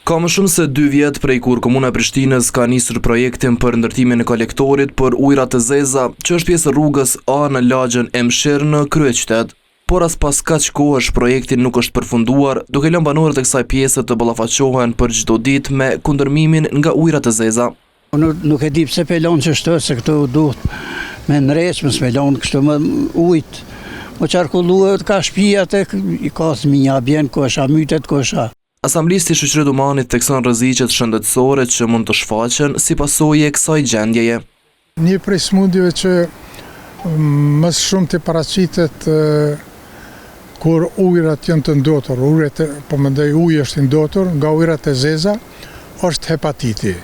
Ka më shumë se 2 vjet prej kur Komuna e Prishtinës ka nisur projektin për ndërtimin e kolektorit për ujëra të zeza, që është pjesë e rrugës A në lagjën e Mshir në kryeqytet. Por as pas kaq kohësh projekti nuk është përfunduar, duke lënë banorët e kësaj pjese të ballafaqohen për çdo ditë me kundërmimin nga ujërat e zeza. Nuk e di pse pelon çështë, se këtu duhet me ndreç, mos me lënë kështu me ujë. Po qarkulluhet ka shtëpia i ka fëmijë, bjen kosha, mytet kosha. Asamblisti i Shoqërisë Umanit thekson rreziqet shëndetësore që mund të shfaqen si pasojë e kësaj gjendjeje. Një prej smundjeve që më shumë të paraqitet kur ujërat janë të ndotur, uji është i ndotur nga ujërat e zeza, është hepatiti.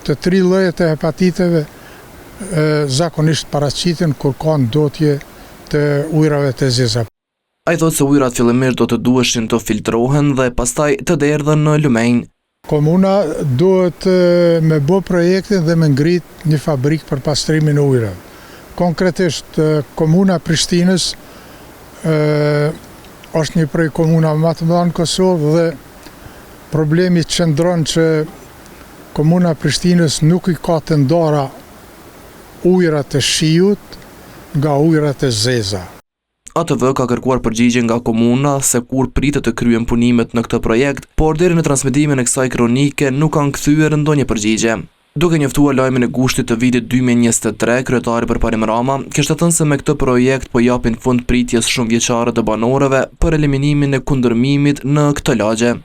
Të 3 llojet e hepatiteve zakonisht paraqiten kur ka ndotje të ujërave të zeza. Ai thotë se ujërat fillimisht do të duheshin të filtrohen dhe pastaj të derdhen në lumenj. Komuna duhet me bë projektin dhe me ngrit një fabrikë për pastrimin e ujërave. Konkretisht, Komuna e Prishtinës është një prej komuna më të mëdha në Kosovë dhe problemi qëndron që Komuna e Prishtinës nuk i ka të ndara ujërat e shiut nga ujërat e zeza. ATV ka kërkuar përgjigje nga komuna se kur pritet të kryen punimet në këtë projekt, por deri në transmetimin e kësaj kronike nuk kanë kthyer ndonjë përgjigje. Duke njoftuar lajmin e gushtit të vitit 2023, kryetari Përparim Rama kishte thënë se me këtë projekt po japin fund pritjes shumë vjeçare të banorëve për eliminimin e kundërmimit në këtë lagje.